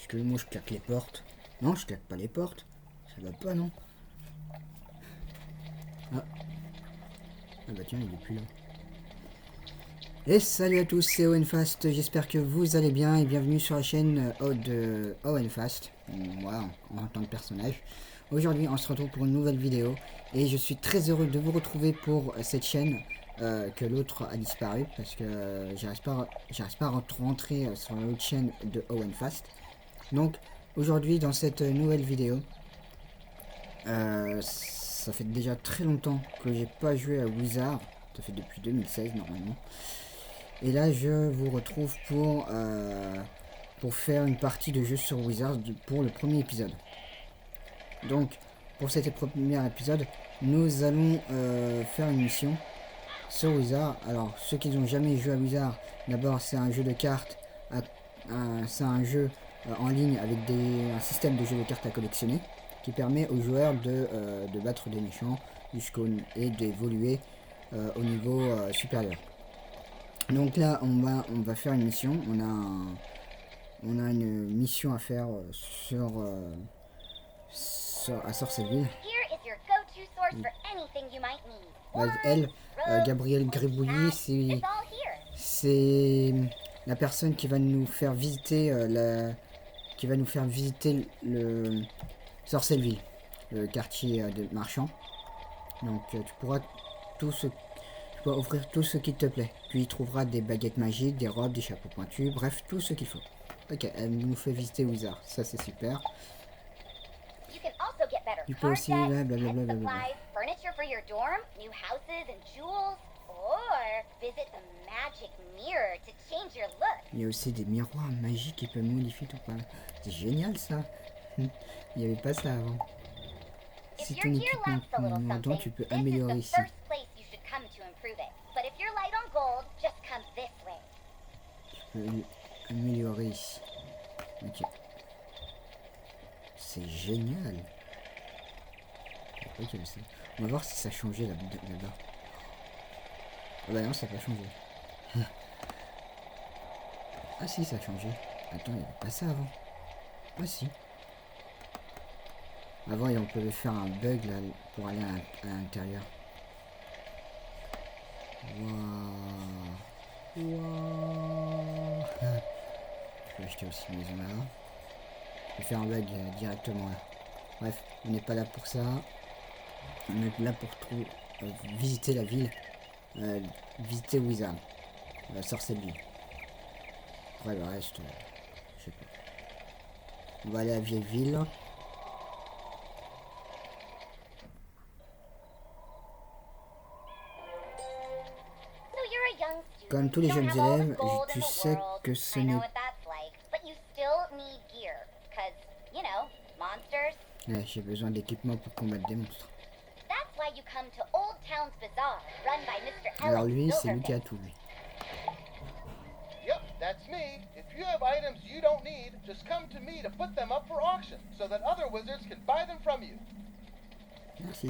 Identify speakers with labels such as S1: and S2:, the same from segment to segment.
S1: Parce que moi je claque les portes. Non, je claque pas les portes. Ça va pas, non? Ah. Ah bah tiens, il est plus là. Et salut à tous, c'est Owenfast, j'espère que vous allez bien et bienvenue sur la chaîne de Owenfast, moi en tant que personnage. Aujourd'hui on se retrouve pour une nouvelle vidéo et je suis très heureux de vous retrouver pour cette chaîne que l'autre a disparu parce que j'arrive pas à rentrer sur l'autre chaîne de Owenfast. Donc aujourd'hui dans cette nouvelle vidéo, ça fait déjà très longtemps que j'ai pas joué à Wizard, ça fait depuis 2016 normalement. Et là, je vous retrouve pour faire une partie de jeu sur Wizards pour le premier épisode. Donc, pour cet premier épisode, nous allons faire une mission sur Wizards. Alors, ceux qui n'ont jamais joué à Wizards, d'abord, c'est un jeu de cartes, c'est un jeu en ligne avec un système de jeu de cartes à collectionner qui permet aux joueurs de battre des méchants et d'évoluer au niveau supérieur. Donc là, on va faire une mission. On a une mission à faire à Sorceville. Elle, Gabrielle Gribouillis, c'est la personne qui va nous faire visiter le Sorceville, le quartier de marchand. Donc tu pourras offrir tout ce qui te plaît. Puis il trouvera des baguettes magiques, des robes, des chapeaux pointus, bref, tout ce qu'il faut. Ok, elle nous fait visiter Wizard, ça c'est super. Tu peux aussi là, blablabla. Il y a aussi des miroirs magiques qui peuvent modifier ton palais. C'est génial ça. Il n'y avait pas ça avant. Si ton équipement mordant, tu peux améliorer ici. Tu peux améliorer ici. Ok. C'est génial. Ok, on va voir si ça a changé là-bas. Ah bah non, ça n'a pas changé. Ah si, ça a changé. Attends, il n'y avait pas ça avant. Ah si. Avant, on pouvait faire un bug là pour aller à l'intérieur. Waouh. Waouh. Je peux acheter aussi une maison là. Je vais faire un bug directement là. Bref, on n'est pas là pour ça. On est là pour visiter la ville. Visiter Wizard. Sorceville. Après le reste, je sais pas. On va aller à Vieille Ville. Comme tous les jeunes élèves, tu sais que ce n'est... Ouais, j'ai besoin d'équipement pour combattre des monstres. Alors lui, c'est lui qui a tout, lui.
S2: Yep, that's me. If you have items you don't need, just come to me to put them up for auction, so that other wizards can buy them from you.
S1: Merci.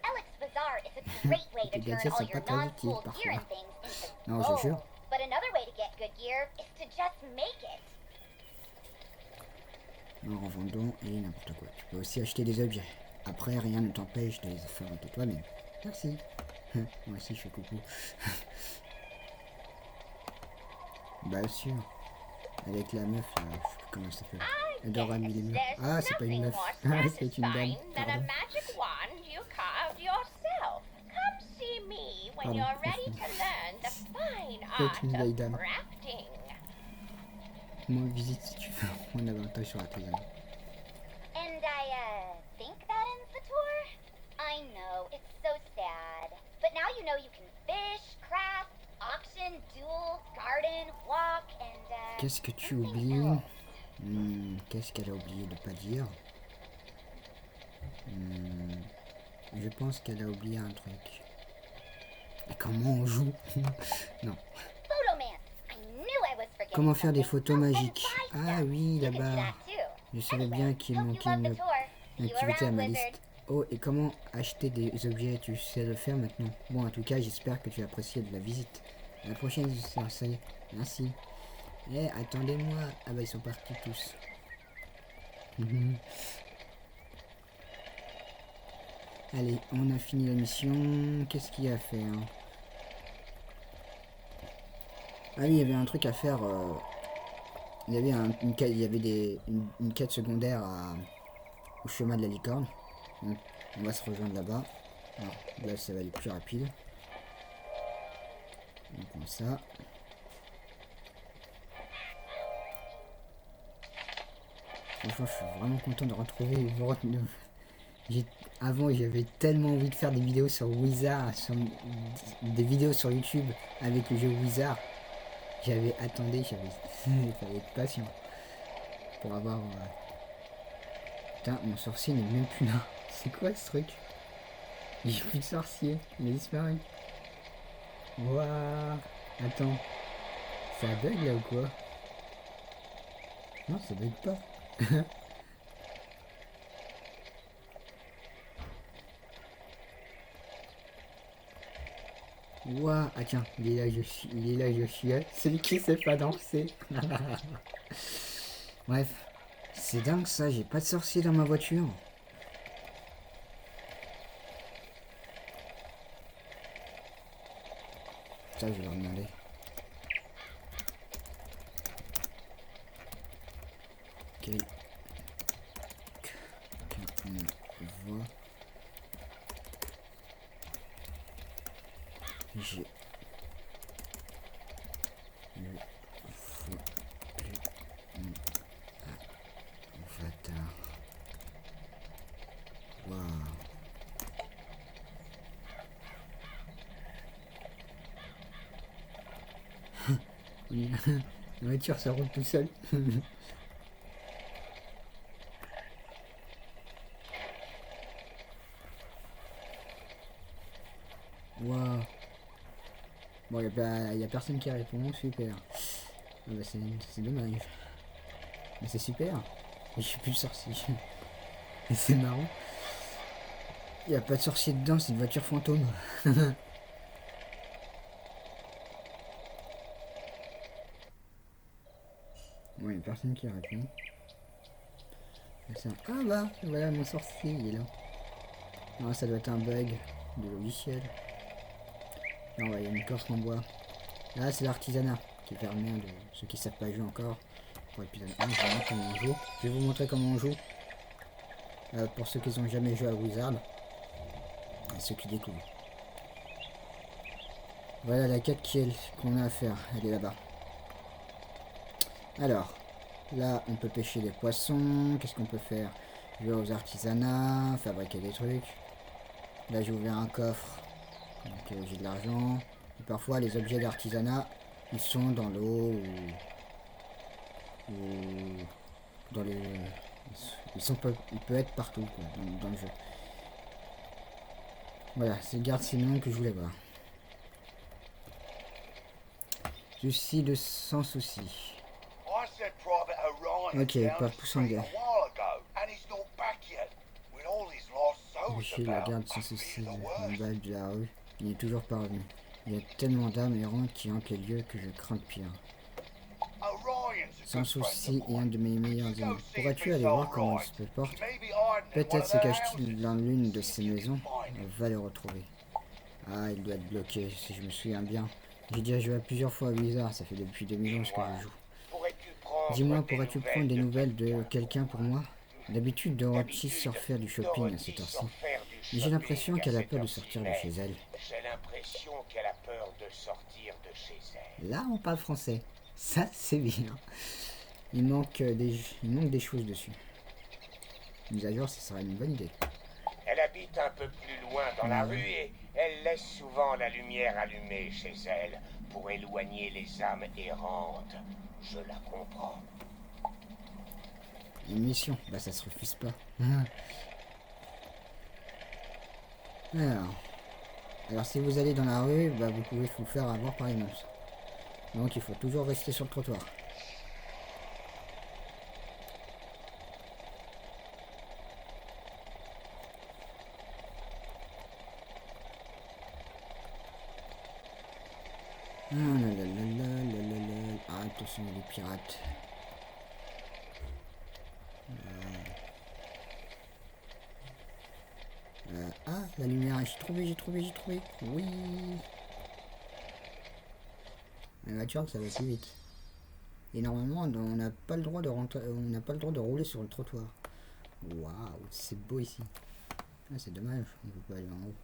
S3: Alex Bazaar is a great way to turn all your non-cool gear and things into
S1: non, je jure.
S3: But another way to get good gear is to just make it.
S1: En revendant et n'importe quoi. Tu peux aussi acheter des objets. Après, rien ne t'empêche de les fabriquer toi-même. Merci. Moi aussi, je fais coucou. Bah sûr. Avec la meuf, là, je sais plus comment ça s'appelle. Adorable meuf. Ah, c'est pas une meuf. Ah, c'est une dame. Pardon. C'est une vieille dame. Moi, visite si tu veux. On a avantage sur l'artisanat.
S3: And I think that ends the tour. I know, it's so sad. But now you know you can fish, craft, auction, duel, garden, walk, and
S1: Qu'est-ce que tu oublies? Qu'est-ce qu'elle a oublié de pas dire? Je pense qu'elle a oublié un truc. Et comment on joue? Non. Comment faire des photos magiques? Ah oui, là-bas. Je savais bien qu'il manquait une activité à ma liste. Oh, et comment acheter des objets? Tu sais le faire maintenant? Bon, en tout cas, j'espère que tu as apprécié de la visite. À la prochaine, ça y est. Merci. Eh, attendez-moi. Ah bah ils sont partis tous. Allez, on a fini la mission. Qu'est-ce qu'il y a à faire? Ah oui, il y avait un truc à faire. Il y avait une quête, il y avait une quête secondaire au chemin de la licorne. Donc, on va se rejoindre là-bas. Alors, là, ça va aller plus rapide. Donc, comme ça. Franchement, je suis vraiment content de retrouver Avant, j'avais tellement envie de faire des vidéos sur Wizard, des vidéos sur YouTube avec le jeu Wizard. Il fallait être patient pour avoir. Putain, mon sorcier n'est même plus là. C'est quoi ce truc? J'ai plus de sorcier, il a disparu. Waouh. Attends, ça bug là ou quoi? Non, ça bug pas. Waouh, ah tiens, il est là, je suis là. Celui qui sait pas danser. Bref, c'est dingue ça, j'ai pas de sorcier dans ma voiture. Ça, je vais leur demander. Ok. On voit. J'ai le faux avatar. Waouh. La voiture ça roule tout seul. Waouh. Bon, y a personne qui répond, super. Ah bah c'est dommage. Mais c'est super. Je suis plus le sorcier. Et c'est marrant. Il n'y a pas de sorcier dedans, c'est une voiture fantôme. Bon, il n'y a personne qui répond. Ah bah, voilà mon sorcier, il est là. Non, ça doit être un bug de logiciel. Non, il y a une coffre en bois. Là, c'est l'artisanat qui permet de ceux qui ne savent pas jouer encore. Pour l'épisode 1, je vais vous montrer comment on joue. Pour ceux qui n'ont jamais joué à Wizard. Et ceux qui découvrent. Voilà la quête qu'on a à faire. Elle est là-bas. Alors, là, on peut pêcher des poissons. Qu'est-ce qu'on peut faire? Jouer aux artisanats, fabriquer des trucs. Là, j'ai ouvert un coffre. Donc, j'ai de l'argent. Et parfois, les objets d'artisanat, ils sont dans l'eau ou dans les... Ils peuvent être partout quoi, dans le jeu. Voilà, c'est garde sinon que je voulais voir. Je suis de sans souci. Ok, pas poussant gars. Je suis la garde sans souci en bas de la rue. Il est toujours pas revenu. Il y a tellement d'âmes errantes qui hantent les lieux que je crains le pire. Sans souci est un de mes meilleurs amis. Pourrais-tu aller voir comment il se porte? Peut-être se cache-t-il dans l'une de ces maisons. On va le retrouver. Ah, il doit être bloqué, si je me souviens bien. J'ai déjà joué plusieurs fois à Wizard, ça fait depuis 2011 que je joue. Dis-moi, pourrais-tu prendre des nouvelles de quelqu'un pour moi? D'habitude, Dorothy sort faire du shopping à cette heure-ci. Mais j'ai l'impression qu'elle a peur de sortir de chez elle.
S4: J'ai l'impression qu'elle a peur de sortir de chez elle.
S1: Là, on parle français. Ça, c'est bien. Il manque des choses dessus. Mise à jour, ce serait une bonne idée.
S4: Elle habite un peu plus loin dans la rue et elle laisse souvent la lumière allumée chez elle pour éloigner les âmes errantes. Je la comprends.
S1: Une mission, bah ça se refuse pas. Alors si vous allez dans la rue, bah vous pouvez vous faire avoir par les monstres. Donc il faut toujours rester sur le trottoir. Arrête de sont les pirates. Ah, la lumière, j'ai trouvé. Oui. La voiture, ça va plus vite. Et normalement, on n'a pas le droit de rentrer, on n'a pas le droit de rouler sur le trottoir. Waouh, c'est beau ici. Ah, c'est dommage, on peut pas aller en haut.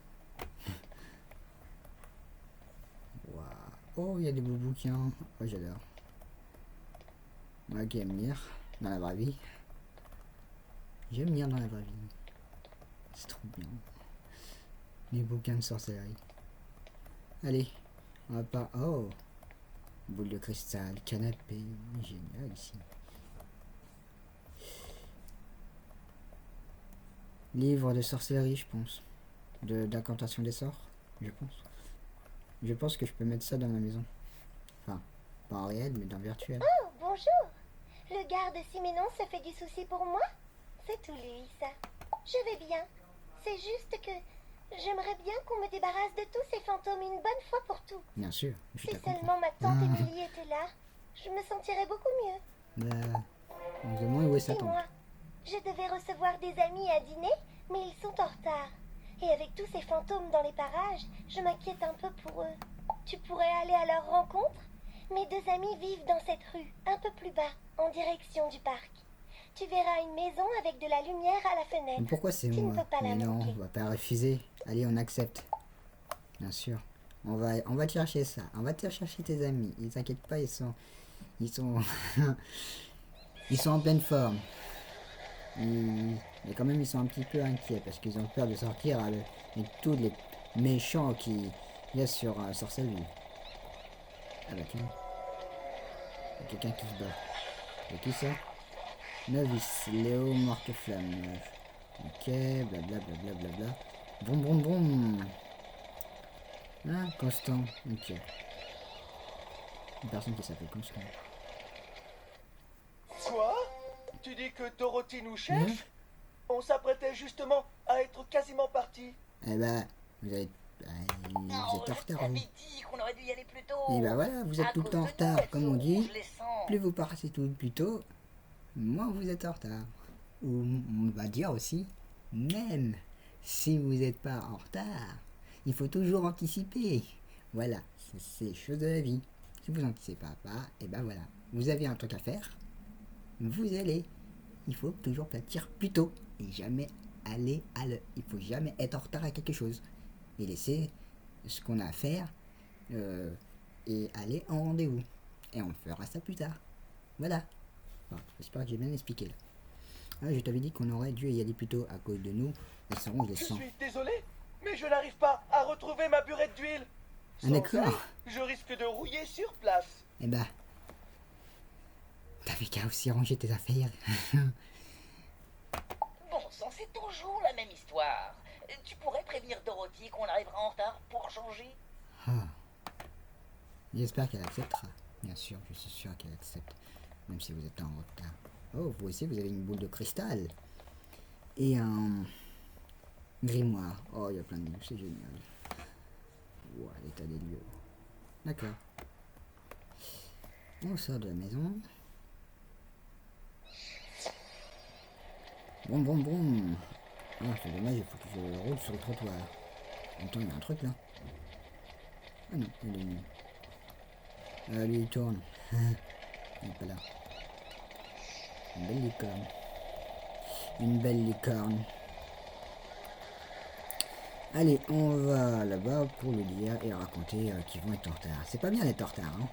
S1: Waouh. Oh, il y a des beaux bouquins. Oh, j'adore. Moi qui aime lire dans la vraie vie. J'aime lire dans la vraie vie. C'est trop bien. Les bouquins de sorcellerie. Allez, on va pas. Oh, boule de cristal, canapé, génial ici. Livre de sorcellerie, je pense. D'incantation des sorts, je pense. Je pense que je peux mettre ça dans ma maison. Enfin, pas en réel, mais dans virtuel.
S5: Oh, bonjour. Le garde Siménon se fait du souci pour moi? C'est tout lui, ça. Je vais bien. C'est juste que j'aimerais bien qu'on me débarrasse de tous ces fantômes une bonne fois pour tout.
S1: Bien sûr, je
S5: Si
S1: te comprends.
S5: seulement ma tante Émilie était là, je me sentirais beaucoup mieux.
S1: Bah, on se demande où est sa tante.
S5: Dis-moi, je devais recevoir des amis à dîner, mais ils sont en retard. Et avec tous ces fantômes dans les parages, je m'inquiète un peu pour eux. Tu pourrais aller à leur rencontre? Mes deux amis vivent dans cette rue, un peu plus bas, en direction du parc. Tu verras une maison avec de la lumière à la fenêtre.
S1: Mais pourquoi c'est
S5: Tu ne
S1: moi?
S5: peux pas la
S1: Mais non,
S5: manquer.
S1: on va pas refuser. Allez, on accepte. Bien sûr. On va te chercher ça. On va te chercher tes amis. Ils t'inquiètent pas, ils sont ils sont en pleine forme. Mais quand même, ils sont un petit peu inquiets parce qu'ils ont peur de sortir avec tous les méchants qui y a sur Sorcellerie. Ah bah tiens. Il y a quelqu'un qui se bat. Et qui ça? Novice, Léo Morteflamme. Ok, blablabla. Bla. Boum. Ah, Constant. Ok. Une personne qui s'appelle Constant.
S6: Quoi? Tu dis que Dorothy nous cherche?
S1: Mhm.
S6: On s'apprêtait justement à être quasiment partis.
S1: Eh ben, vous êtes en retard, vous.
S7: dit qu'on aurait dû y aller plus tôt.
S1: Et ben voilà, vous êtes tout le temps en retard. Comme on dit, plus vous partez tout plus tôt, moins vous êtes en retard. Ou on va dire aussi, même si vous n'êtes pas en retard, il faut toujours anticiper. Voilà, c'est les choses de la vie. Si vous n'anticipez pas, et ben voilà, vous avez un truc à faire, vous allez. Il faut toujours partir plus tôt et jamais aller à l'heure. Il faut jamais être en retard à quelque chose et laisser ce qu'on a à faire et aller en rendez-vous. Et on fera ça plus tard. Voilà. Bon, j'espère que j'ai bien expliqué là. Ah, je t'avais dit qu'on aurait dû y aller plus tôt à cause de nous. Ils seront, je les
S6: Je
S1: sens.
S6: suis désolé, mais je n'arrive pas à retrouver ma burette d'huile.
S1: Ah, d'accord.
S6: elle, je risque de rouiller sur place.
S1: Eh ben, t'avais qu'à aussi ranger tes affaires.
S7: Bon sang, c'est toujours la même histoire. Tu pourrais prévenir Dorothy qu'on arrivera en retard pour changer?
S1: Ah. J'espère qu'elle acceptera. Bien sûr, je suis sûr qu'elle accepte. Même si vous êtes en retard. Oh, vous aussi, vous avez une boule de cristal. Et un grimoire. Oh, il y a plein de livres, c'est génial. Wow, l'état des lieux. D'accord. On sort de la maison. Boum. Ah, c'est dommage, il faut que je roule sur le trottoir. Attends, il y a un truc là. Ah non, il est mis. Lui, il tourne. Il est pas là. Une belle licorne. Une belle licorne. Allez, on va là-bas pour lui dire et raconter qu'ils vont être en retard. C'est pas bien d'être en retard, hein.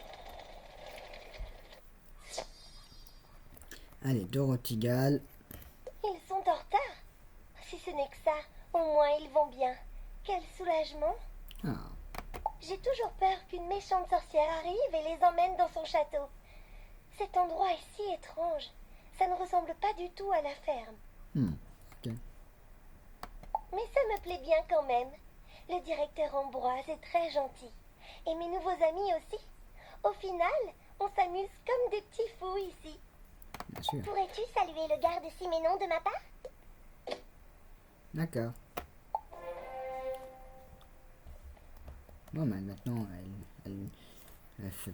S1: Allez, Dorothy Gale.
S5: Ils sont en retard. Si ce n'est que ça, au moins ils vont bien. Quel soulagement.
S1: Ah,
S5: J'ai toujours peur qu'une méchante sorcière arrive et les emmène dans son château. Cet endroit est si étrange. Ça ne ressemble pas du tout à la ferme.
S1: ok.
S5: Mais ça me plaît bien quand même. Le directeur Ambroise est très gentil. Et mes nouveaux amis aussi. Au final, on s'amuse comme des petits fous ici.
S1: Bien sûr.
S5: Pourrais-tu saluer le garde Siménon de ma part?
S1: D'accord. Bon, mais maintenant, elle fait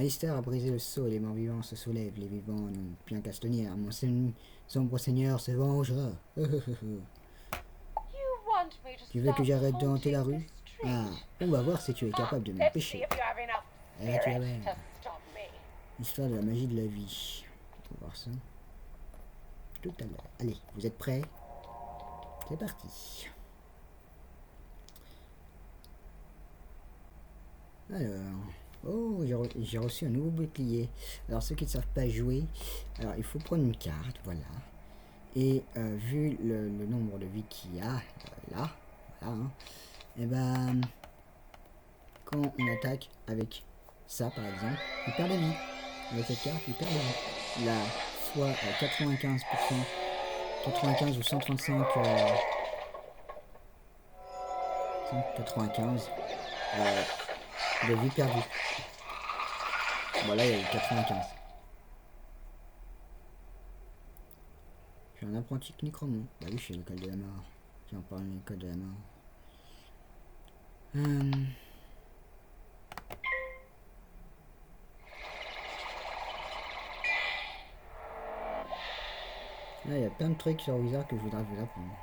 S1: Alistair a brisé le sceau et les morts vivants se soulèvent. Les vivants n'ont bien qu'à se tenir. Mon sombre seigneur se vengera. Tu veux que j'arrête de hanter la rue? Ah, on va voir si tu es capable de m'empêcher. Eh là, tu as même. Histoire de la magie de la vie. On va voir ça. Tout à l'heure. Allez, vous êtes prêts? C'est parti. Alors, oh, j'ai reçu un nouveau bouclier. Alors, ceux qui ne savent pas jouer, alors il faut prendre une carte, voilà. Et vu le nombre de vies qu'il y a, là, voilà, hein, et ben, quand on attaque avec ça, par exemple, il perd des vies. Avec cette carte, il perd des vies. Là, soit 95%, 95 ou 135, 195 de vie perdue. Voilà, il y a eu 95. Je suis un apprenti nécromant. Bah oui, je suis à l'école de la mort. J'ai en parle de l'école de la mort. Là, il y a plein de trucs sur Wizard que je voudrais vous apprendre.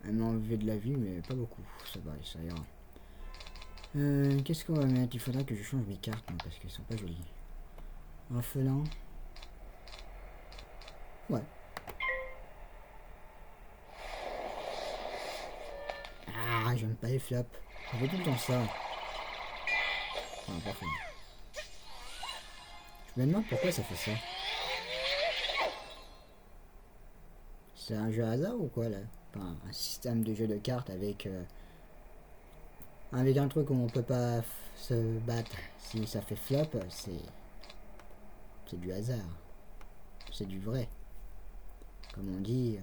S1: Elle m'a enlevé de la vie, mais pas beaucoup. Ça va, ça ira. Qu'est-ce qu'on va mettre? Il faudra que je change mes cartes, moi, parce qu'elles sont pas jolies. Orphelin. Ouais. Ah, j'aime pas les flops. On fait tout le temps ça. Enfin, parfait. Je me demande pourquoi ça fait ça. C'est un jeu hasard ou quoi là? Enfin, un système de jeu de cartes avec un truc où on peut pas se battre. Si ça fait flop, c'est du hasard. C'est du vrai. Comme on dit.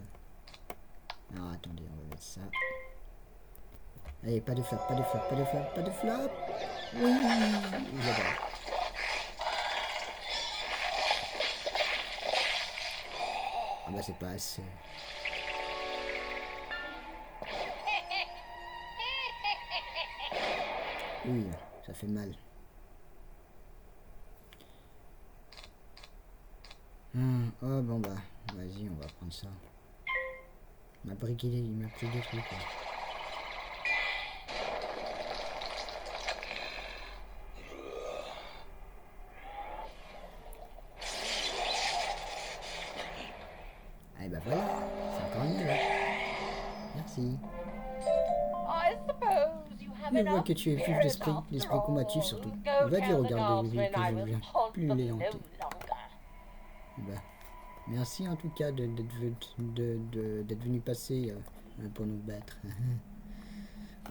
S1: Alors attendez, on va mettre ça. Allez, pas de flop, pas de flop, pas de flop, pas de flop. Oui, j'adore. Ah bah c'est pas assez. Oui, ça fait mal. Oh bon bah, vas-y, on va prendre ça. Il m'a pris des trucs. Quoi. Ah bah voilà, c'est encore mieux là. Merci. Je vois que tu es vif d'esprit combatif surtout. Va dire au garde de vie que je ne viens plus les hanter. Bah, merci en tout cas d'être venu passer pour nous battre.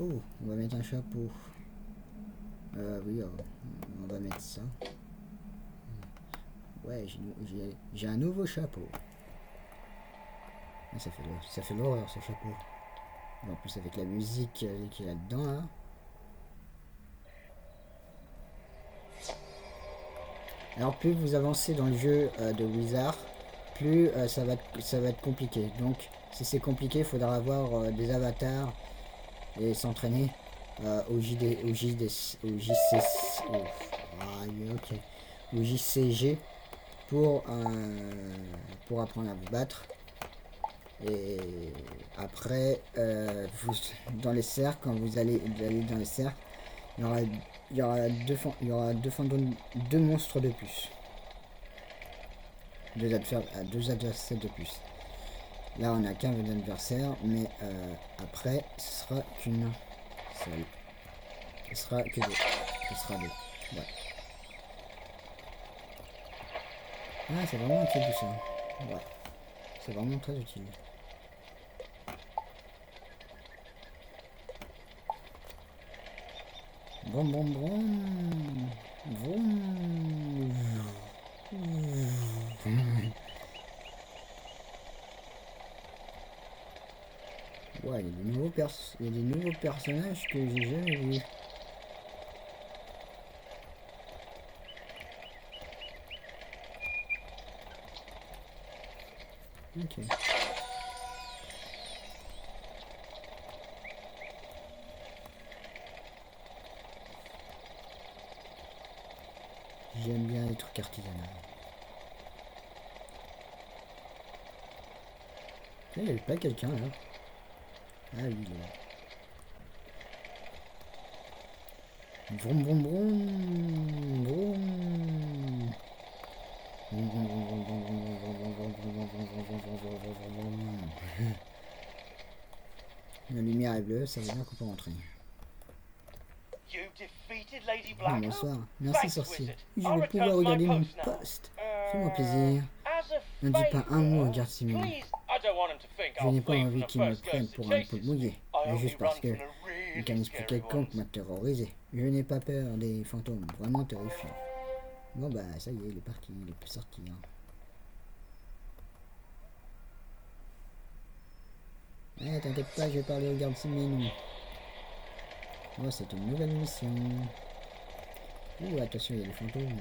S1: Oh, on va mettre un chapeau. Oui, on va mettre ça. Ouais, j'ai un nouveau chapeau. Ah, ça fait l'horreur ce chapeau. En plus avec la musique qui est là-dedans là. Alors plus vous avancez dans le jeu de Wizard, plus ça va être compliqué. Donc si c'est compliqué, il faudra avoir des avatars et s'entraîner au JCG pour apprendre à vous battre. Et après, dans les cercles, quand vous allez dans les cercles, il y aura deux monstres de plus. Deux adversaires de plus. Là, on a qu'un adversaire, mais après, ce sera qu'une seule. Ce sera que deux. Ce sera deux. Ouais. Ah, c'est vraiment utile tout ça. Ouais. C'est vraiment très utile. Brom brom brom. Vroom. Ouais, il y a des nouveaux personnages que j'ai jamais vus. Ok. J'aime bien les trucs artisanaux. Il n'y avait pas quelqu'un là. Ah oui, il est là. Vroom vroom vroom. Vroom. La lumière est bleue, ça veut dire qu'on peut rentrer.
S8: You defeated Lady
S1: Ah,
S8: Black.
S1: bonsoir. Merci
S8: Thanks,
S1: sorcier.
S8: wizard.
S1: Je
S8: I'll
S1: vais pouvoir
S8: return to my
S1: regarder mon
S8: post now.
S1: poste. Fais-moi plaisir.
S8: As a
S1: Ne dis pas un mot,
S8: favour,
S1: garde Simon.
S8: please, I don't want him to think
S1: Je
S8: I'll
S1: n'ai pas
S8: flee
S1: envie
S8: from the
S1: qu'il me
S8: first
S1: prenne
S8: ghost
S1: pour
S8: that
S1: un poule
S8: chases
S1: mouillé.
S8: me. I
S1: Mais
S8: only
S1: juste parce
S8: run
S1: que
S8: from the really
S1: mécanisme
S8: scary
S1: quelconque
S8: ones.
S1: m'a terrorisé. Je n'ai pas peur des fantômes, vraiment terrifiants. Bon bah ça y est, il est parti, il peut sortir. Eh, t'inquiète pas, je vais parler au garde Simon. Oh, c'est une nouvelle mission. Ouh, attention, il y a des fantômes.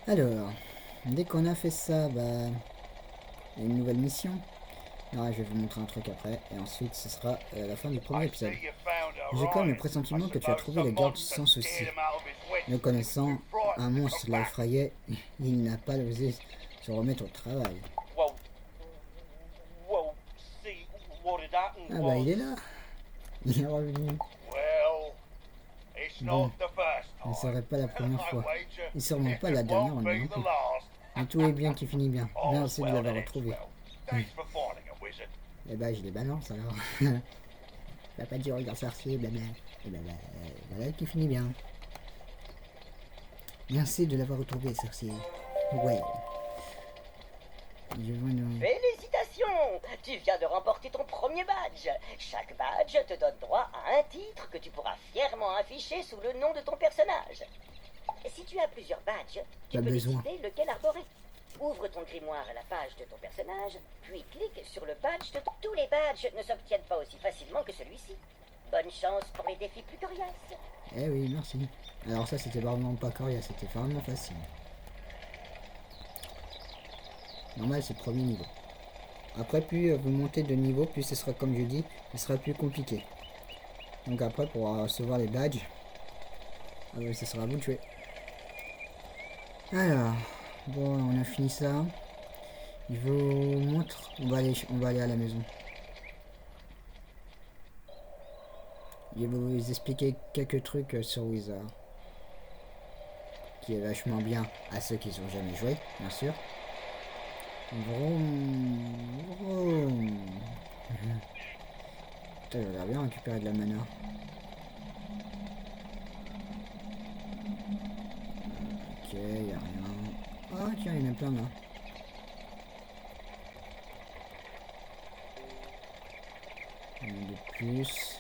S1: Alors, dès qu'on a fait ça, bah, il y a une nouvelle mission. Alors, je vais vous montrer un truc après, et ensuite ce sera la fin du premier épisode. J'ai comme le pressentiment que tu as trouvé la garde sans souci. Le connaissant, un monstre l'effrayait, il n'a pas osé se remettre au travail.
S8: Well, see, what had happened
S1: Ah bah
S8: was...
S1: il est là. Il est revenu.
S4: Well, it's
S1: Bon,
S4: not the first
S1: ce ne
S4: time.
S1: serait pas la première fois.
S4: wager
S1: Et sûrement
S4: it
S1: pas la dernière
S4: won't
S1: non
S4: be the
S1: plus.
S4: last.
S1: Mais tout est bien qui finit bien. Merci de
S4: Well,
S1: l'avoir
S4: then,
S1: retrouvé.
S4: well, thanks for finding a wizard.
S1: Eh bah je les balance alors. Va pas dire regarde sorcier, blabla. Et bah, voilà qui finit bien. Merci de l'avoir retrouvé, sorcier. Ouais. Je vois nos...
S7: Félicitations! Tu viens de remporter ton premier badge. Chaque badge te donne droit à un titre que tu pourras fièrement afficher sous le nom de ton personnage. Si tu as plusieurs badges, tu
S1: Pas
S7: peux
S1: besoin.
S7: décider lequel arborer. Ouvre ton grimoire à la page de ton personnage, puis clique sur le badge de ton... Tous les badges ne s'obtiennent pas aussi facilement que celui-ci. Bonne chance pour les défis plus coriaces.
S1: Eh oui, merci. Alors ça, c'était vraiment pas coriace, c'était vraiment facile. Normal, c'est le premier niveau. Après, plus vous montez de niveau, plus ce sera, comme je dis, ce sera plus compliqué. Donc après, pour recevoir les badges, ce sera à vous de jouer. Alors, bon, on a fini ça. Je vous montre. On va aller à la maison. Je vais vous expliquer quelques trucs sur Wizard. Qui est vachement bien à ceux qui n'ont jamais joué, bien sûr. Vroom, vroom. Putain, j'aimerais bien récupérer de la mana. Ok, y'a rien. Ah tiens, il y en a plein là. Il y en a de plus.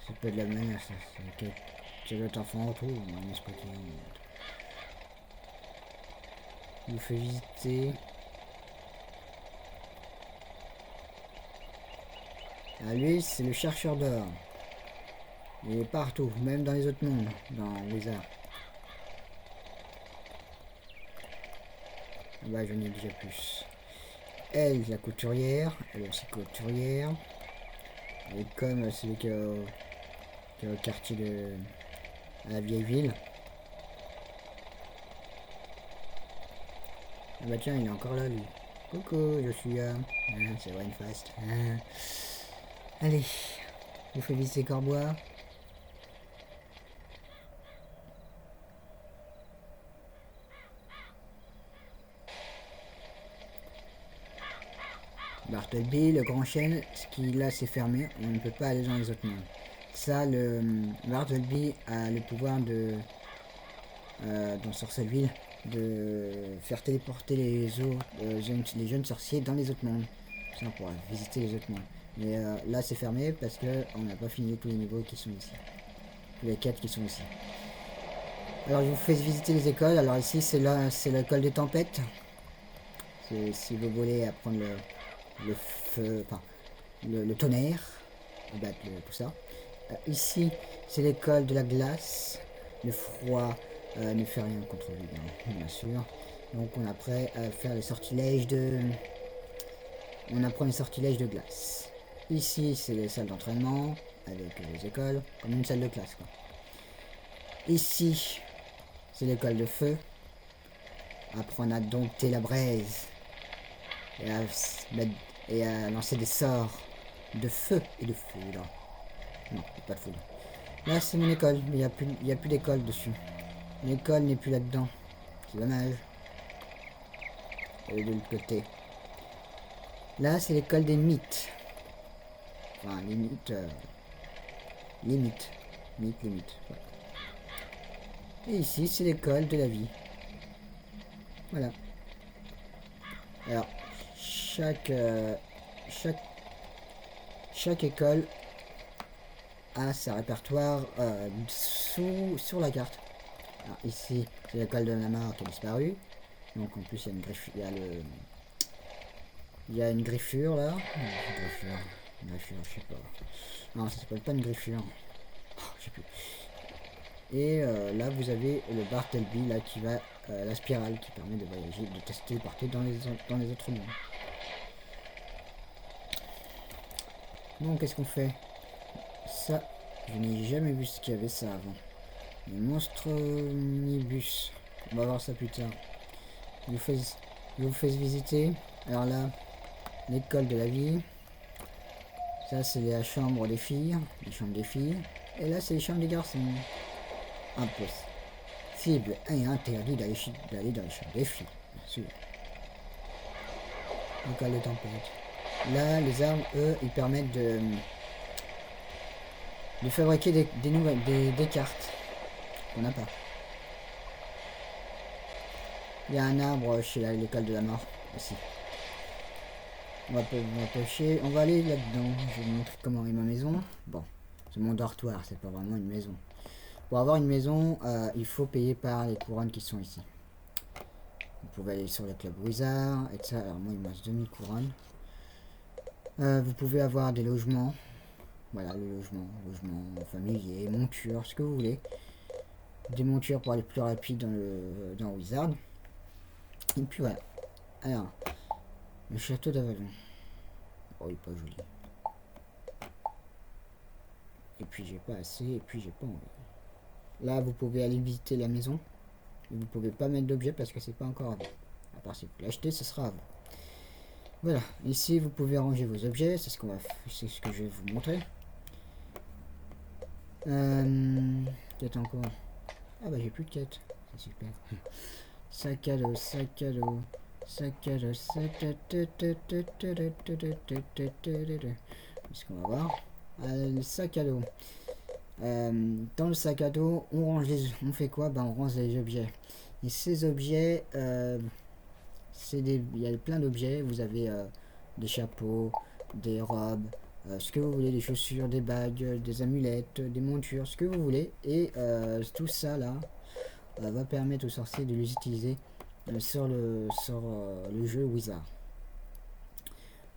S1: C'est pas de la mana ça. Ça doit être un fantôme, un esprit qui il vous fait visiter. Ah, lui, c'est le chercheur d'or. Il est partout, même dans les autres mondes, dans Wizard. Ah bah, j'en ai déjà plus. Elle, la couturière. Elle est aussi couturière. Elle est comme celui qui est au quartier de... à la vieille ville. Ah bah tiens, il est encore là, lui. Coucou, je suis là. Ah, c'est Rainfast. Ah. Allez, je vous fais visiter Corbois. Bartleby, le grand chêne, ce qui là c'est fermé, on ne peut pas aller dans les autres mondes. Ça, le Bartleby a le pouvoir de, dans Sorcelleville, de faire téléporter les jeunes sorciers dans les autres mondes. Ça, on pourra visiter les autres mondes. Mais là c'est fermé parce que on n'a pas fini tous les niveaux qui sont ici. Tous les quêtes qui sont ici. Alors je vous fais visiter les écoles. Alors ici c'est l'école des tempêtes. Si vous voulez apprendre le feu, enfin le tonnerre, battre tout ça. Ici c'est l'école de la glace, le froid, ne fait rien contre lui, hein, bien sûr. Donc on est prêt à faire les sortilèges de... On apprend les sortilèges de glace. Ici, c'est les salles d'entraînement, avec les écoles, comme une salle de classe, quoi. Ici, c'est l'école de feu. Apprendre à dompter la braise. Et à lancer des sorts de feu et de foudre. Non, pas de foudre. Là, c'est mon école, mais il n'y a plus d'école dessus. L'école n'est plus là-dedans. C'est dommage. Elle est de l'autre côté. Là, c'est l'école des mythes. Enfin, les mythes. Les mythes. Mythes, les mythes. Voilà. Et ici, c'est l'école de la vie. Voilà. Alors, chaque école a sa répertoire sur la carte. Alors, ici, c'est l'école de Namar qui a disparu. Donc en plus, il y a une griffure. Il y a une griffure là. Une griffure, je sais pas. Non, ça s'appelle pas une griffure. Oh, je sais plus. Et là, vous avez le Bartleby là qui va la spirale qui permet de voyager, de tester partout dans les autres mondes. Donc, qu'est-ce qu'on fait? Ça, je n'ai jamais vu ce qu'il y avait ça avant. Le monstre omnibus. On va voir ça plus tard. Je vous fais visiter. Alors là, l'école de la vie. Ça, c'est la chambre des filles. Les chambres des filles. Et là, c'est les chambres des garçons. Impossible et interdit d'aller dans les chambres des filles. Bien sûr. L'école de tempête. Là, les armes, eux, ils permettent de fabriquer des cartes qu'on n'a pas. Il y a un arbre chez l'école de la mort aussi. On va pêcher. On va aller là-dedans. Je vais vous montrer comment est ma maison. Bon, c'est mon dortoir, c'est pas vraiment une maison. Pour avoir une maison, il faut payer par les couronnes qui sont ici. Vous pouvez aller sur le club Wizard, et ça. Alors moi, il me reste 2000 couronnes. Vous pouvez avoir des logements. Voilà, le logement familier, monture, ce que vous voulez. Des montures pour aller plus rapide dans Wizard. Et puis voilà. Alors, le château d'Avalon. Oh, il est pas joli. Et puis j'ai pas assez, et puis j'ai pas envie. Là, vous pouvez aller visiter la maison. Vous pouvez pas mettre d'objet parce que c'est pas encore à vous. À part si vous l'achetez, ce sera à vous. Voilà. Ici, vous pouvez ranger vos objets. C'est ce que je vais vous montrer. Quête encore. Ah bah j'ai plus de quête. C'est super. Sac à dos, sac à dos. Sac à dos, sac à dos. Qu'est-ce qu'on va voir? Le sac à dos. Dans le sac à dos, on fait quoi? On range les objets. Et ces objets, il y a plein d'objets. Vous avez des chapeaux, des robes, ce que vous voulez, des chaussures, des bagues, des amulettes, des montures, ce que vous voulez. Et tout ça là va permettre aux sorciers de les utiliser sur le jeu Wizard.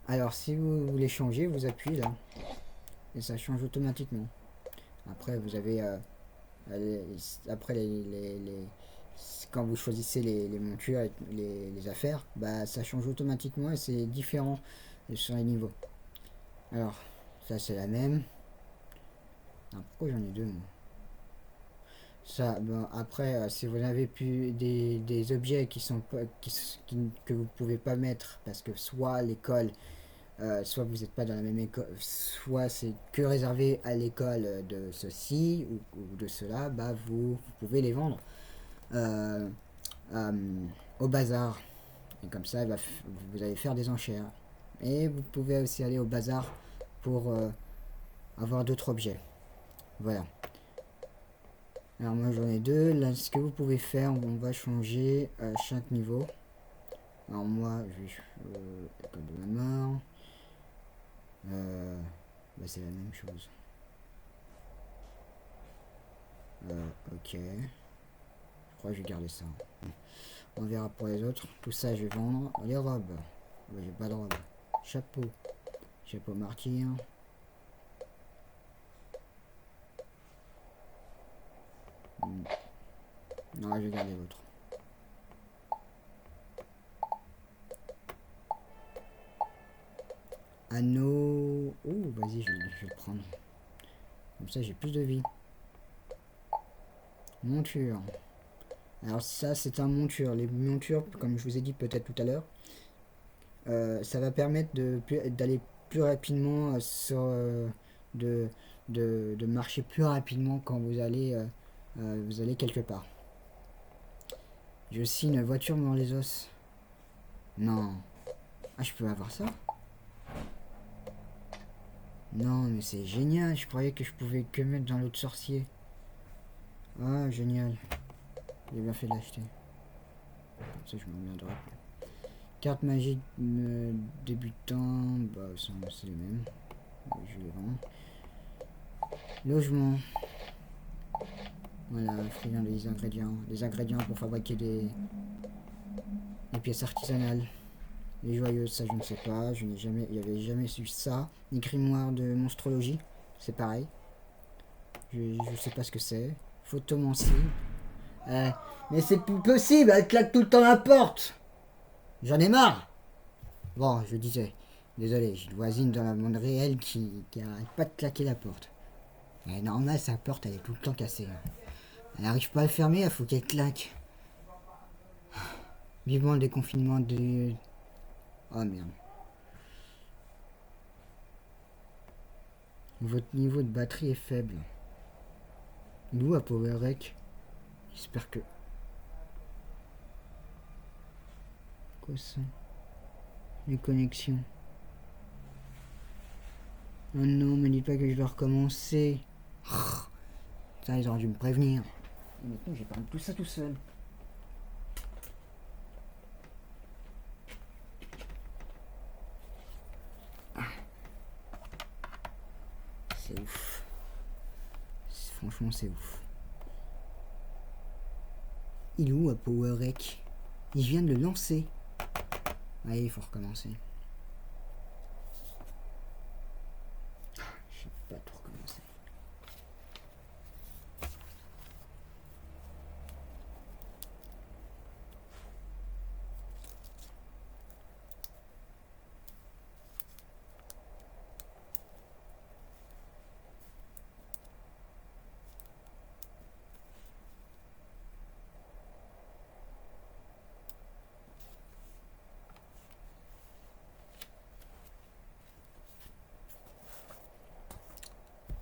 S1: Alors si vous voulez changer, vous appuyez là et ça change automatiquement. Après vous avez quand vous choisissez les montures et les affaires, ça change automatiquement et c'est différent sur les niveaux. Alors ça c'est la même. Pourquoi j'en ai deux moi? Ça, après, si vous n'avez plus des objets que vous pouvez pas mettre parce que soit l'école, soit vous n'êtes pas dans la même école, soit c'est que réservé à l'école de ceci ou de cela, vous pouvez les vendre au bazar. Et comme ça, vous allez faire des enchères. Et vous pouvez aussi aller au bazar pour avoir d'autres objets. Voilà. Alors moi j'en ai deux. Là, ce que vous pouvez faire, on va changer à chaque niveau. Alors moi, je vais école de la mort. C'est la même chose. Ok. Je crois que je vais garder ça. On verra pour les autres. Tout ça, je vais vendre. Les robes. J'ai pas de robe. Chapeau. Chapeau martyr. Non, je vais garder l'autre. Anneau. Oh, vas-y, je vais le prendre. Comme ça, j'ai plus de vie. Monture. Alors ça, c'est un monture. Les montures, comme je vous ai dit peut-être tout à l'heure, ça va permettre d'aller plus rapidement sur... de marcher plus rapidement quand vous allez quelque part. J'ai aussi une voiture dans les os. Non. Ah, je peux avoir ça? Non, mais c'est génial. Je croyais que je pouvais que mettre dans l'autre sorcier. Ah, génial. J'ai bien fait de l'acheter. Comme ça, je m'emmerderai plus. Carte magique débutant. Bah, c'est les mêmes. Je les vends. Logement. Voilà, friand des ingrédients. Des ingrédients pour fabriquer des pièces artisanales. Les joyeuses, ça je ne sais pas. Je n'ai jamais, il n'y avait jamais su ça. Les grimoires de monstrologie, c'est pareil. Je sais pas ce que c'est. Photomancie. Mais c'est plus possible, elle claque tout le temps la porte. J'en ai marre. Bon, je disais. Désolé, j'ai une voisine dans le monde réel qui arrête pas de claquer la porte. Mais normal, sa porte, elle est tout le temps cassée. Elle n'arrive pas à le fermer, il faut qu'elle claque. Vivement le déconfinement de... Oh merde. Votre niveau de batterie est faible. Nous à PowerRec. J'espère que... Quoi ça? Les connexions. Oh non, me dites pas que je dois recommencer. Ça, ils auraient dû me prévenir. Et maintenant, j'ai parlé de tout ça tout seul. C'est ouf. Franchement, c'est ouf. Il est où à PowerRec? Il vient de le lancer. Allez, il faut recommencer. Je sais pas trop recommencer.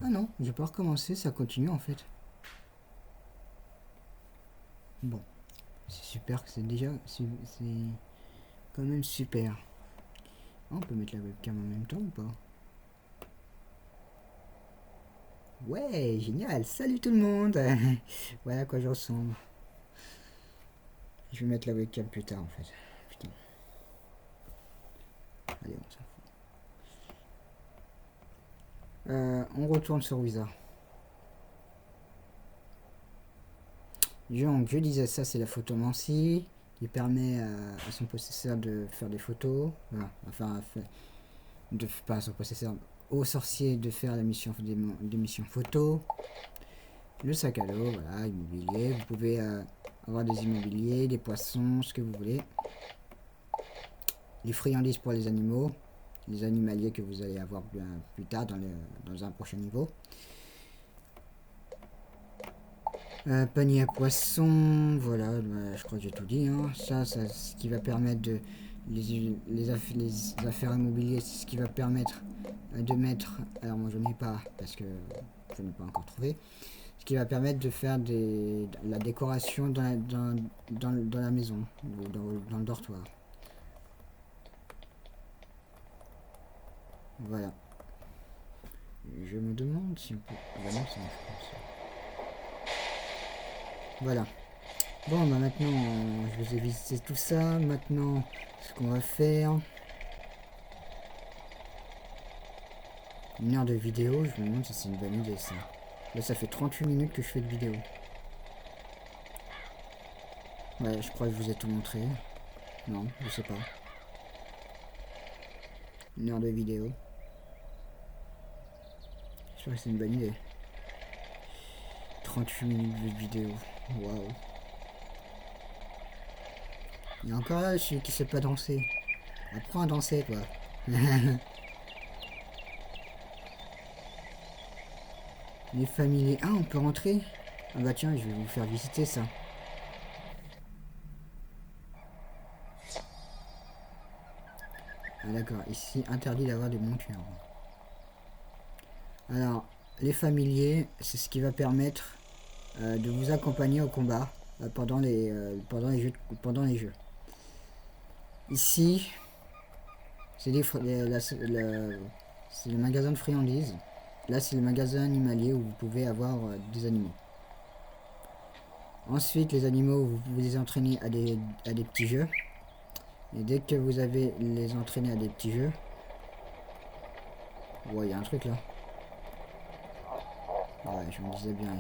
S1: Ah non, j'ai pas recommencé, ça continue en fait. Bon, c'est super que c'est déjà... C'est quand même super. Ah, on peut mettre la webcam en même temps ou pas? Ouais, génial. Salut tout le monde. Voilà à quoi je ressemble. Je vais mettre la webcam plus tard en fait. Putain. Allez, on s'en fout. On retourne sur Wizard. Donc, je disais ça, c'est la photomancie qui permet à son possesseur de faire des photos. Voilà. Enfin, pas à son possesseur, au sorcier de faire la mission des missions photos. Le sac à dos, voilà, immobilier. Vous pouvez avoir des immobiliers, des poissons, ce que vous voulez. Les friandises pour les animaux. Les animaliers que vous allez avoir plus tard dans un prochain niveau. Panier à poissons, voilà, je crois que j'ai tout dit. Hein. Ça, ce qui va permettre de... Les affaires immobilières, c'est ce qui va permettre de mettre... Alors moi je n'ai pas, parce que je n'ai pas encore trouvé. Ce qui va permettre de faire la décoration dans la maison, dans le dortoir. Voilà. Je me demande si on peut... Voilà, c'est en France. Voilà. Bon, bah maintenant, je vous ai visité tout ça. Maintenant, ce qu'on va faire... Une heure de vidéo, je me demande si c'est une bonne idée, ça. Là, ça fait 38 minutes que je fais de vidéo. Ouais, je crois que je vous ai tout montré. Non, je sais pas. Une heure de vidéo. Je crois que c'est une bonne idée. 38 minutes de vidéo. Waouh. Il y a encore là celui qui sait pas danser. Apprends à danser, toi. Les familiers. Ah, on peut rentrer? Ah bah tiens, je vais vous faire visiter ça. Ah d'accord, ici, interdit d'avoir des montures. Alors, les familiers, c'est ce qui va permettre de vous accompagner au combat pendant les jeux. Ici, c'est c'est le magasin de friandises. Là, c'est le magasin animalier où vous pouvez avoir des animaux. Ensuite, les animaux, vous pouvez les entraîner à des petits jeux. Et dès que vous avez les entraînés à des petits jeux... Ouais, il y a un truc là. Ouais, je me disais bien,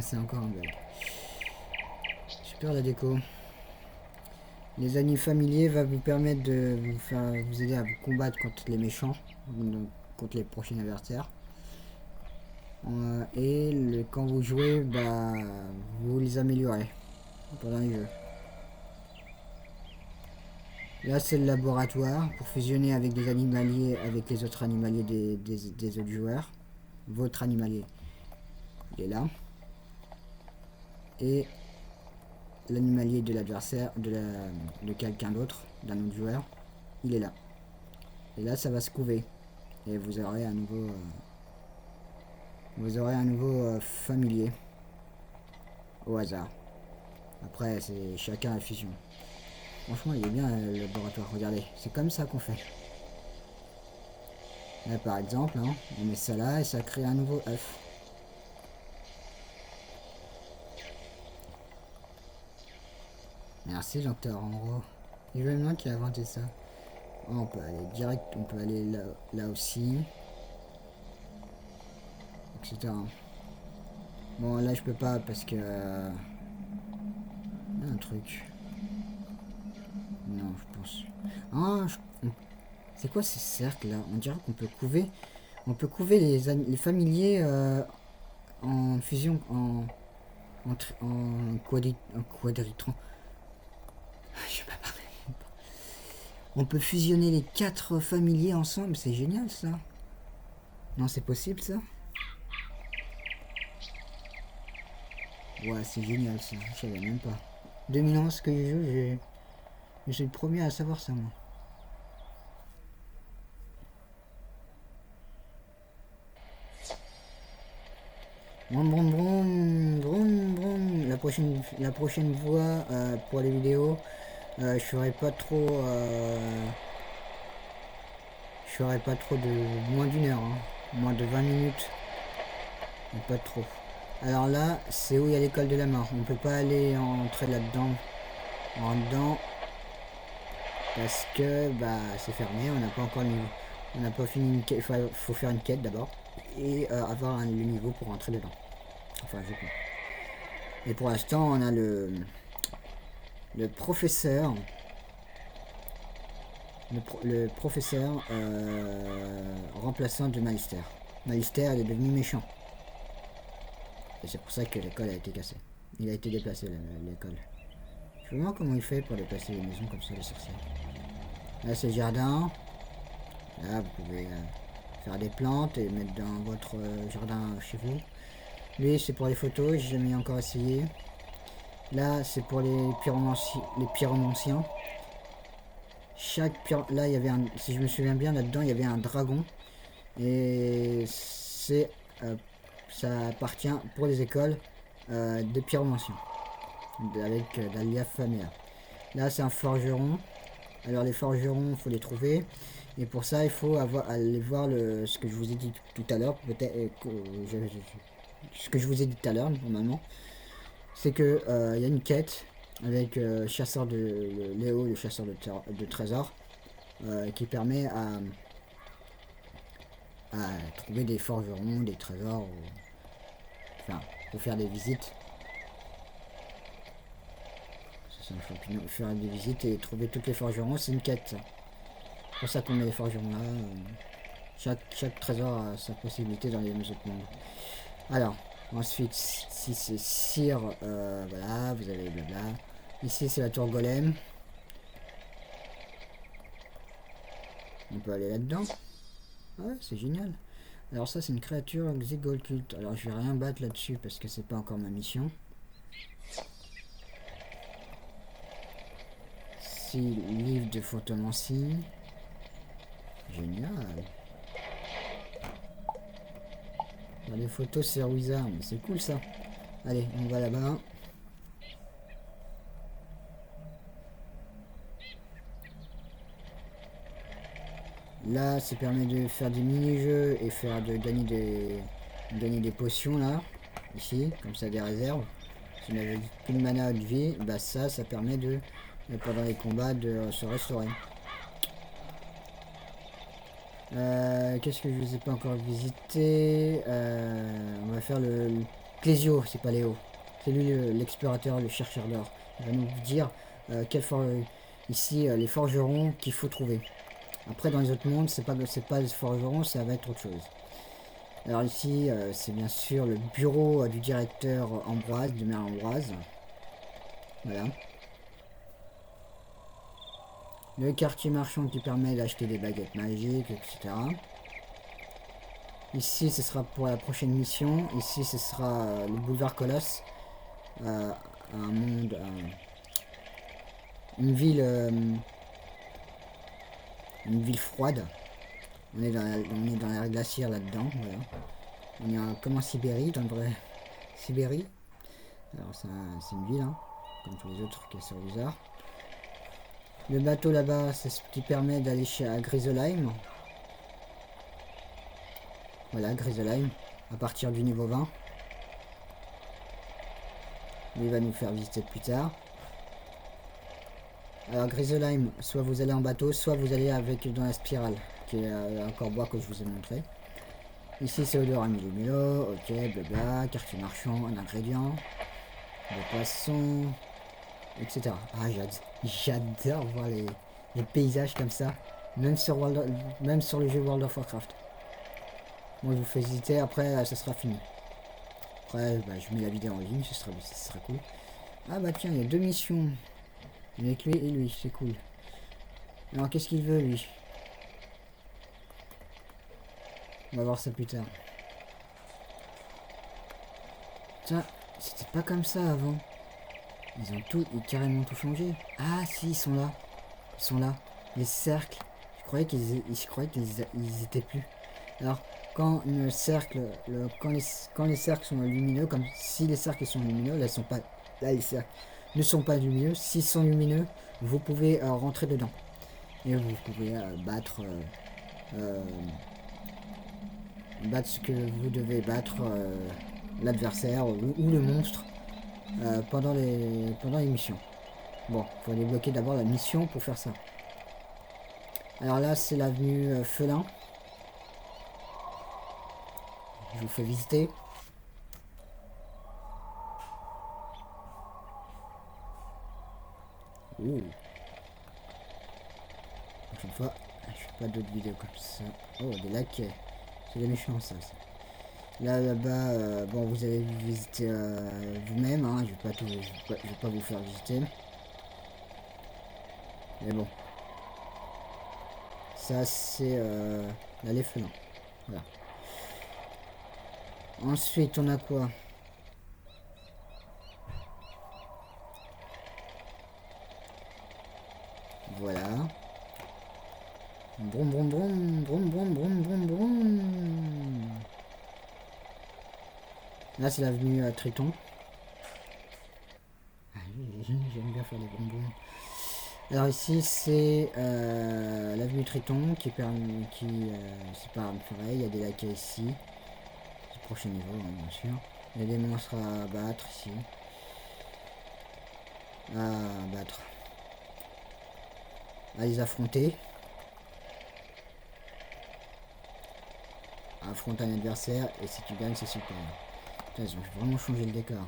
S1: c'est encore un bug. Super la déco. Les animaux familiers va vous permettre de vous aider à vous combattre contre les méchants, donc contre les prochains adversaires. Et quand vous jouez, bah, vous les améliorez pendant les jeux. Là, c'est le laboratoire pour fusionner avec des animaliers, avec les autres animaliers des autres joueurs. Votre animalier, il est là. Et l'animalier de l'adversaire, de quelqu'un d'autre, d'un autre joueur, il est là. Et là, ça va se couver. Et vous aurez un nouveau, familier. Au hasard. Après, c'est chacun la fusion. Franchement, il est bien le laboratoire. Regardez, c'est comme ça qu'on fait. Là, par exemple, hein, on met ça là et ça crée un nouveau œuf. Merci, docteur, en gros. Il veut même qui a inventé ça. Oh, on peut aller direct, on peut aller là aussi. Etc. Bon, là, je peux pas parce que... il y a un truc. Non, je pense. Ah, c'est quoi ces cercles là? On dirait qu'on peut couver. On peut couver les familiers en fusion, en quadritrant. Je sais pas parler. On peut fusionner les 4 familiers ensemble, c'est génial ça. Non, c'est possible ça? Ouais, c'est génial ça. Je savais même pas. 2011 que je joue, j'ai le premier à savoir ça moi. Brum, brum, brum, brum, brum. La prochaine fois pour les vidéos, je ferai pas trop de moins d'1 heure, hein. Moins de 20 minutes, mais pas trop. Alors là, c'est où il y a l'école de la mort. On peut pas aller entrer là-dedans, en dedans, parce que bah c'est fermé. On n'a pas encore le niveau. On n'a pas fini une quête. Faut faire une quête d'abord et avoir le niveau pour rentrer dedans. Enfin, je crois. Et pour l'instant, on a le professeur. Le professeur remplaçant de Malister. Malister, elle est devenu méchant. Et c'est pour ça que l'école a été cassée. Il a été déplacé, l'école. Je me demande comment il fait pour déplacer les maisons comme ça, les sorciers. Là, c'est le jardin. Là, vous pouvez faire des plantes et mettre dans votre jardin chez vous. Lui, c'est pour les photos, j'ai jamais encore essayé. Là, c'est pour les pyromanciens. Là, il y avait si je me souviens bien, là-dedans, il y avait un dragon. Et c'est... ça appartient pour les écoles de pyromanciens. Avec l'alliance familiale. Là, c'est un forgeron. Alors, les forgerons, il faut les trouver. Et pour ça, il faut aller voir ce que je vous ai dit tout à l'heure. Peut-être ce que je vous ai dit tout à l'heure, normalement. C'est que il y a une quête avec chasseur de Léo, le chasseur de trésors, qui permet à trouver des forgerons, des trésors, enfin, pour faire des visites. C'est un champignon, faire des visites et trouver toutes les forgerons, c'est une quête. C'est pour ça qu'on met les forgerons là. Chaque trésor a sa possibilité dans les autres mondes. Alors, ensuite, si c'est cire, voilà, vous avez blabla. Ici, c'est la tour golem. On peut aller là-dedans. Ah ouais, c'est génial. Alors ça, c'est une créature Xegolcult. Alors je vais rien battre là-dessus parce que c'est pas encore ma mission. Si, livre de photomancie. Génial. Alors, les photos c'est Wizard, mais c'est cool ça. Allez, on va là-bas. Là, ça permet de faire des mini-jeux et faire de gagner des potions là, ici, comme ça des réserves. Si on avait plus de mana ou de vie, bah ça permet de pendant les combats de se restaurer. Qu'est-ce que je ne vous ai pas encore visité? On va faire le Clésio, c'est pas Léo. C'est lui l'explorateur, le chercheur d'or. Il va nous dire ici les forgerons qu'il faut trouver. Après dans les autres mondes, c'est pas les forgerons, ça va être autre chose. Alors ici, c'est bien sûr le bureau du directeur Ambroise, de Mère Ambroise. Voilà. Le quartier marchand qui permet d'acheter des baguettes magiques, etc. Ici, ce sera pour la prochaine mission. Ici, ce sera le boulevard Colosse. Un monde... une ville froide. On est dans la glacière là-dedans, voilà. On est comme en Sibérie, dans le vrai Sibérie. Alors c'est une ville, hein, comme tous les autres qui sont sur Wizard. Le bateau là-bas, c'est ce qui permet d'aller à Grisolheim. Voilà, Grisolheim, à partir du niveau 20. Il va nous faire visiter plus tard. Alors Grisolheim, soit vous allez en bateau, soit vous allez dans la spirale, qui est un corbois que je vous ai montré. Ici c'est odeur à Milo, ok, blabla, quartier marchand, un ingrédient, des poissons, etc. Ah, j'adore voir les paysages comme ça, même sur le jeu World of Warcraft. Moi je vous fais visiter, après ça sera fini. Après bah, je mets la vidéo en ligne, ce sera cool. Ah bah tiens, il y a 2 missions. Avec lui et lui, c'est cool. Alors qu'est-ce qu'il veut lui? On va voir ça plus tard. Tiens, c'était pas comme ça avant. Ils ont carrément tout changé. Ah si, ils sont là. Ils sont là. Les cercles. Je croyais qu'ils étaient plus. Alors, quand le cercle, quand les cercles sont lumineux, comme si les cercles sont lumineux, là ils sont pas. Là les cercles ne sont pas lumineux. S'ils sont lumineux, vous pouvez rentrer dedans. Et vous pouvez battre ce que vous devez battre l'adversaire ou le monstre pendant les missions. Bon, il faut débloquer d'abord la mission pour faire ça. Alors là, c'est l'avenue Felin. Je vous fais visiter. Ouh. Prochaine fois, je fais pas d'autres vidéos comme ça. Oh, des laquais. C'est des méchants ça aussi. Là-bas, bon, vous allez visiter vous-même, hein. Je vais pas vous faire visiter. Mais bon. Ça, c'est l'allée Felin. Voilà. Ensuite, on a quoi? Voilà. Brum brum brum brum brum brum brum brum. Là c'est l'avenue Triton. Ah, j'aime bien faire les brum brum. Alors ici c'est l'avenue Triton qui permet c'est pas pareil, il y a des lacs ici. C'est le prochain niveau hein, bien sûr. Il y a des monstres à battre ici. À battre. À les affronter. Affronter un adversaire et si tu gagnes c'est super. Putain, ils ont vraiment changé le décor.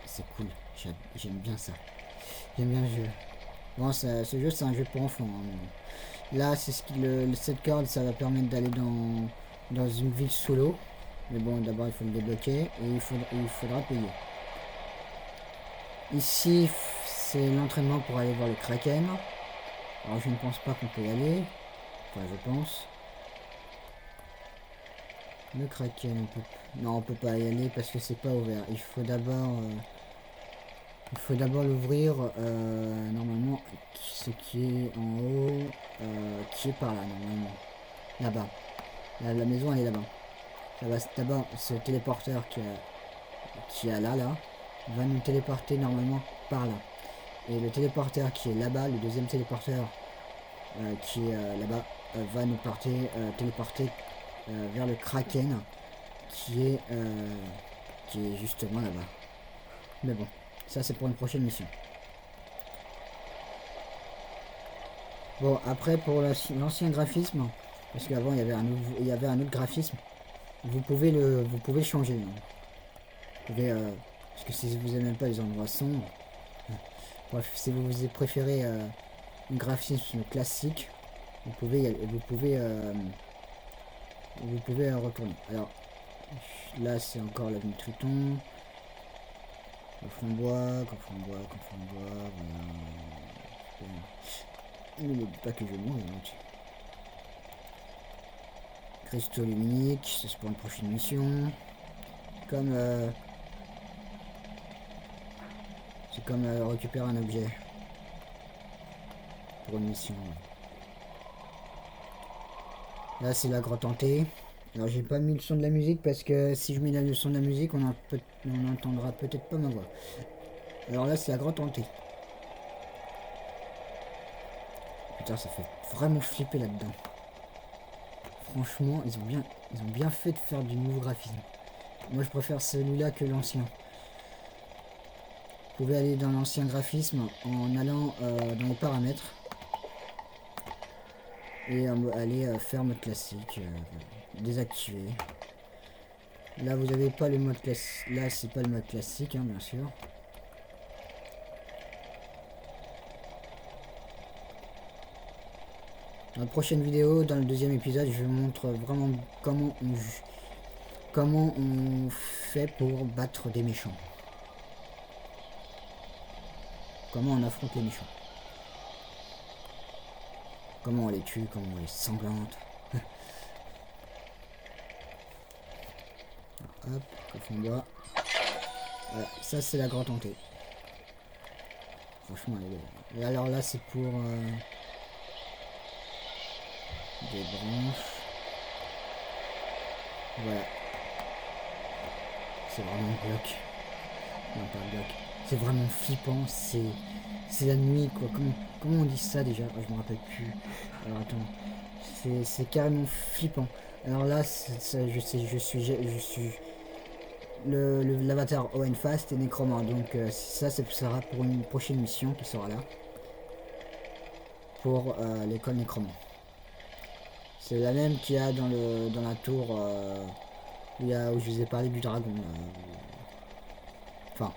S1: C'est cool. J'aime bien ça. J'aime bien le jeu. Bon, ce jeu c'est un jeu pour enfants. Hein. Là c'est cette corde ça va permettre d'aller dans une ville solo. Mais bon d'abord il faut le débloquer et il faudra payer. Ici c'est l'entraînement pour aller voir le Kraken. Alors je ne pense pas qu'on peut y aller. Enfin, je pense. Le Kraken, on peut... Non, on peut pas y aller parce que c'est pas ouvert. Il faut d'abord l'ouvrir, normalement, ce qui est en haut, qui est par là, normalement. Là-bas. La maison, elle est là-bas. D'abord, ce téléporteur qui est là, va nous téléporter normalement par là. Et le téléporteur qui est là-bas, le deuxième téléporteur qui est là-bas, va nous téléporter vers le Kraken qui est justement là-bas. Mais bon, ça c'est pour une prochaine mission. Bon, après pour l'ancien graphisme, parce qu'avant il y avait un autre graphisme, vous pouvez le changer. Vous pouvez, parce que si vous n'aimez pas les endroits sombres, bref, si vous préférez un graphisme classique, vous pouvez retourner. Alors là c'est encore l'avenue Triton, coffre en bois, voilà. Ne pas que je mourre. Cristaux luminiques, c'est pour une prochaine mission. C'est comme récupérer un objet pour une mission. Là c'est la grotte hantée. Alors j'ai pas mis le son de la musique parce que si je mets le son de la musique on n'entendra peut-être pas ma voix. Alors là c'est la grotte hantée. Putain, ça fait vraiment flipper là-dedans. Franchement, ils ont bien fait de faire du nouveau graphisme. Moi je préfère celui-là que l'ancien. Vous pouvez aller dans l'ancien graphisme en allant dans les paramètres et aller faire mode classique, désactiver. Là vous n'avez pas le mode classique, là c'est pas le mode classique hein, bien sûr. Dans la prochaine vidéo, dans le deuxième épisode, je vous montre vraiment comment on fait pour battre des méchants. Comment on affronte les méchants. Comment on les tue, comment on les sanglante. Hop, coffre en bois. Voilà, ça c'est la grotte hantée. Franchement, elle est belle. Et alors là, c'est pour des branches. Voilà. C'est vraiment bloc. Non, pas bloc. C'est vraiment flippant. C'est la nuit, quoi. Comment on dit ça déjà? Oh, je me rappelle plus. Alors attends. C'est carrément flippant. Alors là, je suis l'avatar Owen Fast et Necromant. Donc ça sera pour une prochaine mission qui sera là. Pour l'école Necromant. C'est la même qu'il y a dans la tour où je vous ai parlé du dragon. Enfin.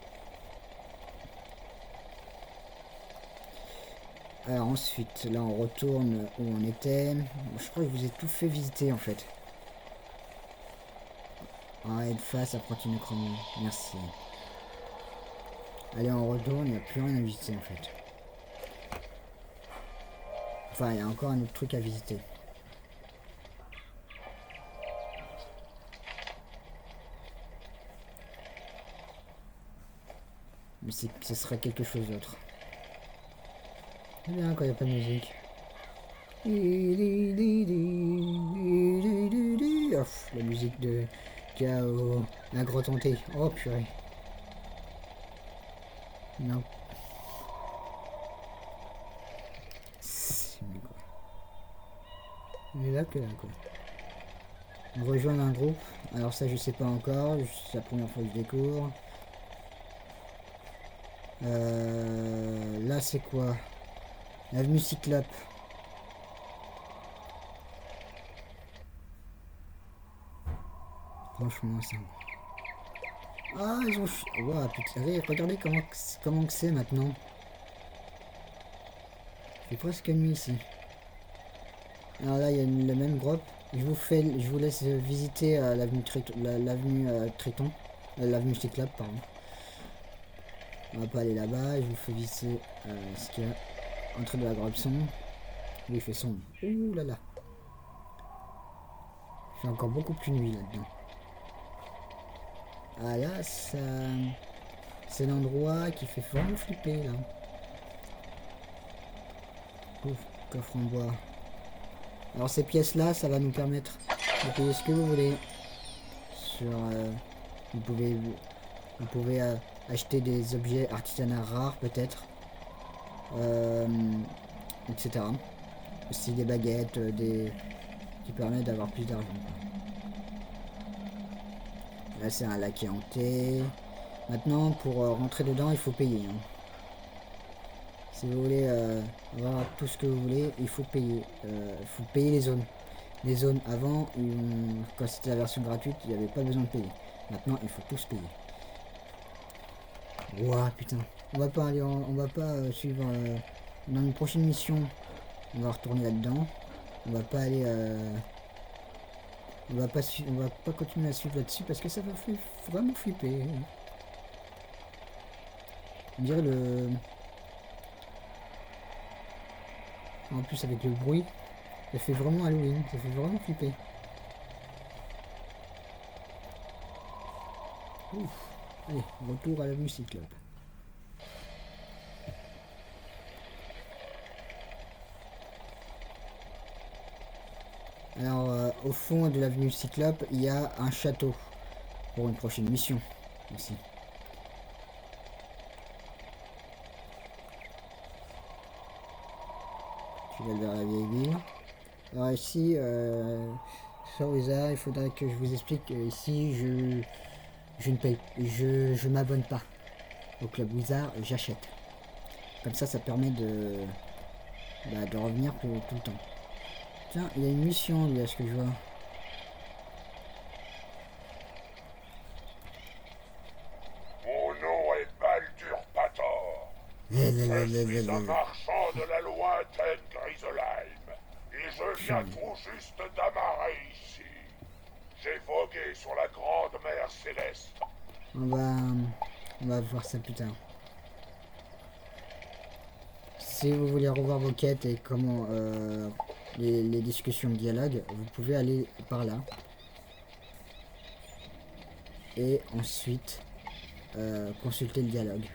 S1: Alors ensuite, là on retourne où on était. Je crois que je vous ai tout fait visiter en fait. Arrête face, apprenti Necromant. Merci. Allez, on retourne, il n'y a plus rien à visiter en fait. Enfin, il y a encore un autre truc à visiter. Mais ce serait quelque chose d'autre. C'est bien quand il n'y a pas de musique. Oh, la musique de Chaos, la grotte hantée. Oh purée. Non. C'est mieux quoi. On est là que là quoi. On rejoint un groupe. Alors ça je sais pas encore. C'est la première fois que je découvre. Là c'est quoi? L'avenue Cyclope. Franchement ça. Ah ils ont... Wow, putain, regardez comment que c'est maintenant. Il fait presque nuit ici. Alors là il y a le même groupe. Je vous laisse visiter l'avenue Triton. L'avenue Cyclope pardon. On va pas aller là-bas, je vous fais visiter ce qu'il y a. Entrée de la grotte sombre. Oui, il fait sombre. Ouh là là. fait encore beaucoup plus nuit là-dedans. Ah là, ça... c'est l'endroit qui fait vraiment flipper là. Ouf, coffre en bois. Alors ces pièces là, ça va nous permettre de payer ce que vous voulez. Sur, vous pouvez acheter des objets artisanaux rares peut-être. Etc. Aussi des baguettes, qui permettent d'avoir plus d'argent. Là c'est un lac qui est hanté. Maintenant pour rentrer dedans il faut payer. Hein. Si vous voulez avoir tout ce que vous voulez, il faut payer. Il faut payer les zones. Les zones avant, quand c'était la version gratuite, il n'y avait pas besoin de payer. Maintenant il faut tous payer. Ouah putain. On va pas aller on va pas suivre dans une prochaine mission. On va retourner là-dedans. On va pas aller on va pas continuer à suivre là-dessus parce que ça va vraiment flipper. On dirait le... En plus avec le bruit, ça fait vraiment Halloween, ça fait vraiment flipper. Ouf. Allez, retour à l'avenue Cyclope. Alors, au fond de l'avenue Cyclope, il y a un château pour une prochaine mission aussi. Je vais vers la vieille ville. Alors ici, sur Wizard, il faudrait que je vous explique que ici, je ne paye, je m'abonne pas au club Wizard, j'achète. Comme ça permet de revenir tout le temps. Tiens, il y a une mission lui, à ce que je vois.
S9: Mon nom est Baldur Pator. Je suis un marchand de la lointaine Grisolheim. Et je viens tout juste d'amarrer ici. J'ai vogué sur la grande mer céleste.
S1: On va voir ça plus tard. Si vous voulez revoir vos quêtes et comment les discussions de dialogue, vous pouvez aller par là. Et ensuite consulter le dialogue.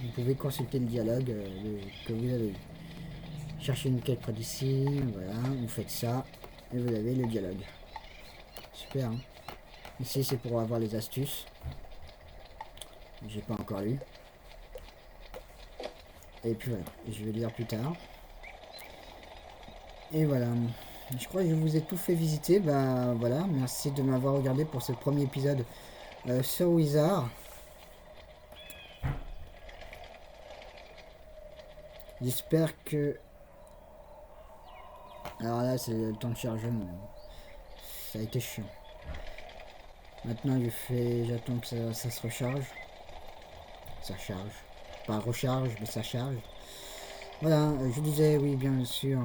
S1: Vous pouvez consulter le dialogue que vous avez eu. Cherchez une quête près d'ici, voilà, vous faites ça et vous avez le dialogue. Super. Hein. Ici c'est pour avoir les astuces. J'ai pas encore lu. Et puis voilà, je vais lire plus tard. Et voilà, je crois que je vous ai tout fait visiter. Bah voilà, merci de m'avoir regardé pour ce premier épisode sur Wizard. J'espère que... Alors là, c'est le temps de chargement. Ça a été chiant. Maintenant, j'attends que ça se recharge. Ça charge. Pas recharge, mais ça charge. Voilà, je disais, oui, bien sûr.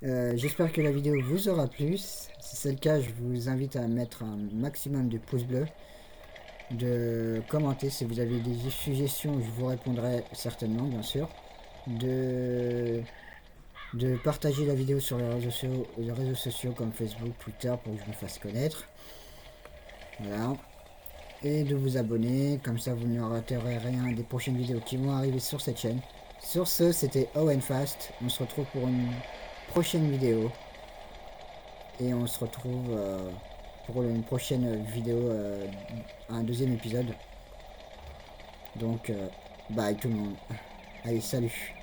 S1: J'espère que la vidéo vous aura plu. Si c'est le cas, je vous invite à mettre un maximum de pouces bleus. De commenter si vous avez des suggestions, je vous répondrai certainement, bien sûr. De partager la vidéo sur les réseaux sociaux comme Facebook, Twitter pour que je me fasse connaître. Voilà. Et de vous abonner, comme ça vous ne raterez rien des prochaines vidéos qui vont arriver sur cette chaîne. Sur ce, c'était Owenfast. On se retrouve pour une prochaine vidéo. Et on se retrouve pour une prochaine vidéo, un deuxième épisode. Donc, bye tout le monde. Allez, salut.